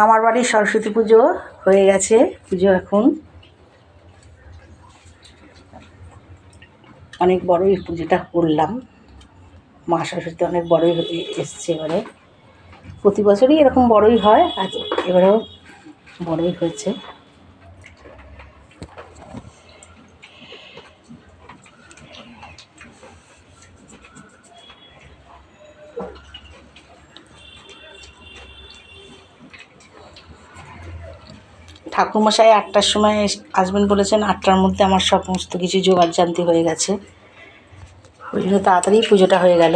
আমার বাড়ির সরস্বতী পুজো হয়ে গেছে। পুজো এখন অনেক বড়ই পুজোটা করলাম। মা সরস্বতী অনেক বড়ই এসছে এবারে। প্রতি বছরই এরকম বড়ই হয়, আজ এবারেও বড়ই হয়েছে। ঠাকুরমশাই 8টার সময় আসবেন বলেছেন। 8টার মধ্যে আমার সমস্ত কিছু জোগাড় জান্তি হয়ে গেছে, ওই জন্য তাড়াতাড়ি পুজোটা হয়ে গেল।